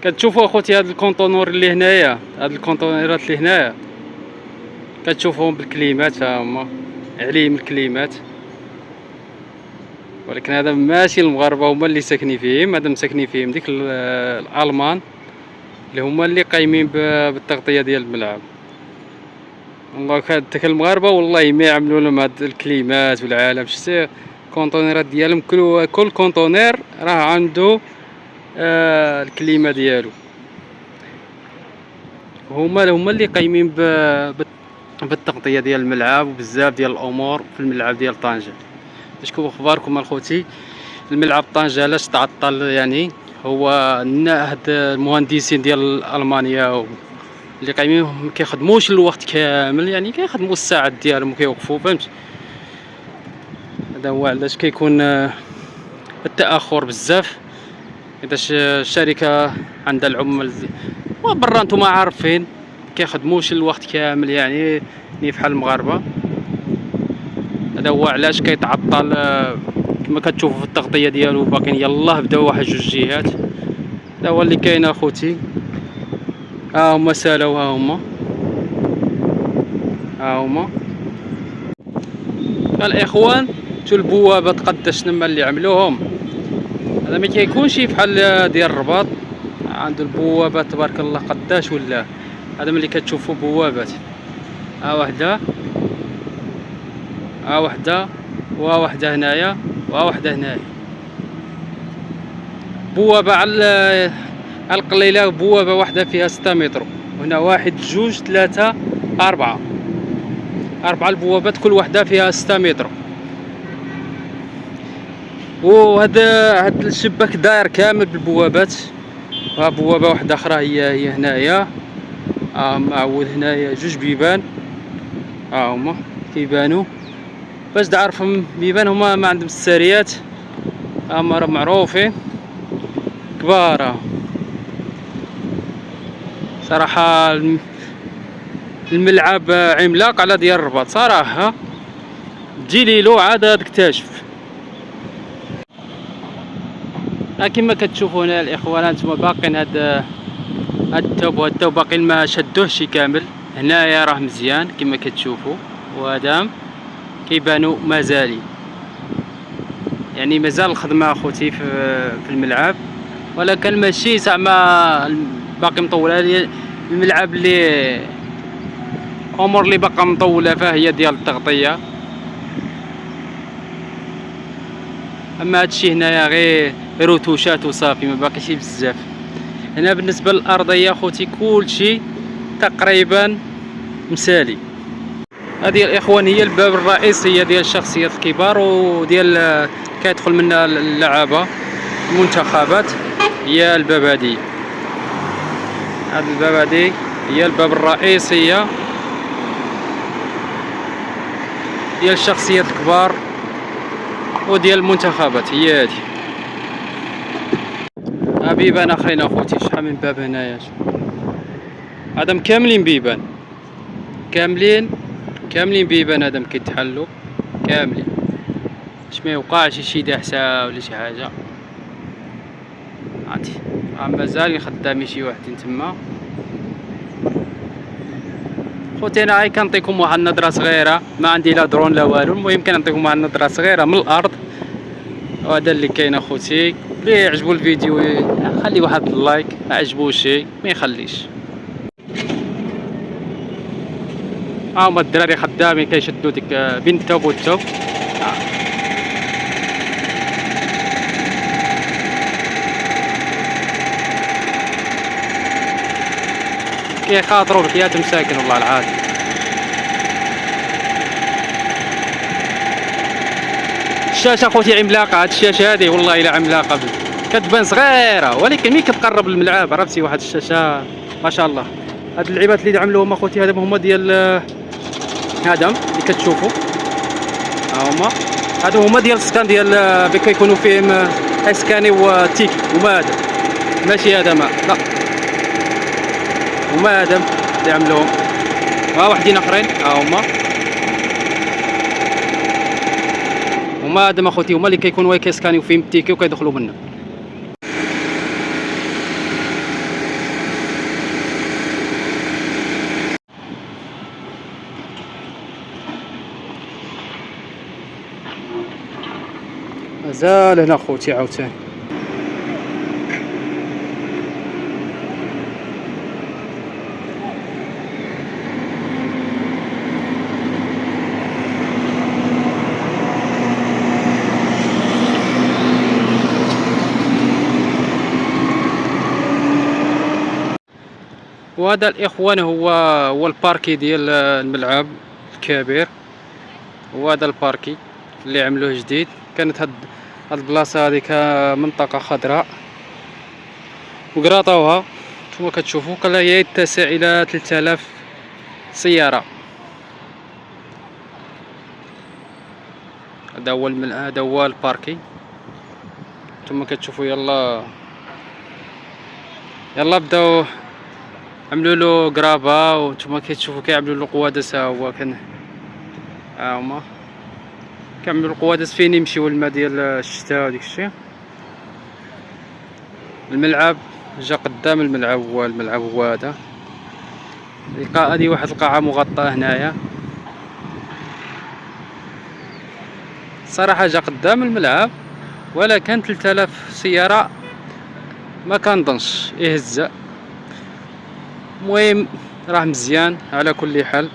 كتشوفوا اخوتي هاد الكونطونور اللي هنايا، هاد الكونطونيرات اللي هنايا كتشوفوهم بالكليمات، ها هما عليهم الكليمات. ولكن هذا ماشي المغاربه هما اللي ساكنين فيهم، هذا مساكنين فيهم ديك الالمان اللي هما اللي قايمين بالتغطيه ديال الملعب. والله داك المغاربه والله ما يعملوا لهم هاد الكليمات والعالم. شتي الكونطونيرات ديالهم كل كونطونير راه عنده الكليمه ديالو. هما اللي قايمين بالتغطيه ديال الملعب وبزاف ديال الامور في الملعب ديال طنجة. شكون اخباركم الخوتي؟ الملعب طنجة علاش تعطل؟ يعني هو هاد المهندسين ديال المانيا اللي قايمين ما كيخدموش الوقت كامل، يعني كيخدموا الساعات ديالهم وكيوقفوا، فهمت؟ هذا هو علاش كيكون التاخر بزاف. اذا الشركه عندها العمال وبرا نتوما عارفين كيخدموش الوقت كامل، يعني بحال المغاربه. هذا هو علاش كيتعطل. كما كتشوفوا في التغطيه ديالو باقيين يلاه بداو واحد جوج جهات. هذا هو اللي كاين اخوتي. ها هما سالاو، ها هما الاخوان. شو البوابات قداش تما اللي عملوهم؟ هذا ما كيكونش بحال ديال الرباط، عنده البوابات تبارك الله قداش ولا. هذا ملي كتشوفوا بوابات، ها وحده، ها وحده، وها وحده هنايا، وها وحده هنايا. بوابه على القليله، بوابه واحده فيها 6 متر، وهنا واحد جوج ثلاثه اربعه، البوابات كل وحده فيها 6 متر. وهذا الشباك داير كامل بالبوابات. ها بوابه واحده اخرى هي هنايا، معود هنايا جوج بيبان، ها هما كيبانو. باش تعرفهم بيبان هما ما عندهم الساريات، هما راه معروفين كبار. صراحه الملعب عملاق على ديال الرباط صراحه، تجي ليلو عاد تكتشف. كما كتشوفوا هنا الاخوان، انتم باقين هاد التوب باقين ما شدوهش كامل. هنايا راه مزيان كما كتشوفوا، وهذا كيبانوا مازالين، يعني مازال الخدمه اخوتي في الملعب، ولكن ماشي زعما باقي مطوله. الملعب اللي امور اللي باقا مطوله فهي ديال التغطيه. اما هادشي هنايا غير روتوشات وصافي، ما باقيش بزاف. هنا بالنسبه للارضيه اخوتي كلشي تقريبا مسالي. هذه الاخوان هي الباب الرئيسيه ديال الشخصيات الكبار وديال كيدخل منها اللعابه المنتخبات. هي الباب هذه، هذا الباب هذه هي الباب الرئيسيه ديال الشخصيات الكبار وديال المنتخبات. هي هذه. بيبان اخرين اخوتي، شحال من باب هنايا، هذا كاملين بيبان، كاملين بيبان، هذا كيتحلوا كاملين باش ما يوقعش شي دحسه ولا شي حاجه. عرفتي مازال خدامين شي وحدين تما. خوتي انا غير كنعطيكم واحد النظره صغيره، ما عندي لا درون لا والو، المهم كنعطيكم واحد النظره صغيره من الارض. وهذا اللي كاين اخوتي. اللي عجبو الفيديو خلي واحد اللايك، ما عجبوش شي ما يخليش. هما الدراري خدامين كيشدوا ديك بين التوب والتوب. كيخاطروا بحياة مساكن والله العظيم. الشاشه اخوتي عملاقه، هاد الشاشه هادي والله الا عملاقه، كتبان صغيره ولكن ملي كتقرب للملعب عرفتي واحد الشاشه ما شاء الله. هاد اللعيبات اللي عملوهم اخوتي هذا هما ديال هذا اللي كتشوفوا، ها هما هادو هما ديال السكان ديال كيكونوا فيهم اسكاني وتيك. هما هذا ماشي هذا ما لا، هما هذا اللي عملوهم. ها وحدين اخرين، ها هما هذا اخوتي، هما اللي كيكونوا كيسكانيو فيهم التيكي وكيدخلوا منه. مازال هنا خوتي عاوتاني. وهذا الاخوان هو الباركي ديال الملعب الكبير. وهذا الباركي اللي عملوه جديد. كانت هاد البلاصه هذيك منطقه خضراء وقراطوها كما كتشوفوا، قال هي يتسع الى 3000 سياره. هذا هو الباركي كما كتشوفوا. يلا بداو عملوا له قرابه، وانتم كتشوفوا كيعملوا له قوادس. ها هو كان هما كيعملوا القوادس فين يمشيو الماء ديال الشتاء وديك الشيء. الملعب جا قدام الملعب، هو هذا. هذه واحد القاعه مغطاه هنايا. صراحه جا قدام الملعب، ولكن 3000 سياره ما كنظنش يهز. المهم راه مزيان على كل حال.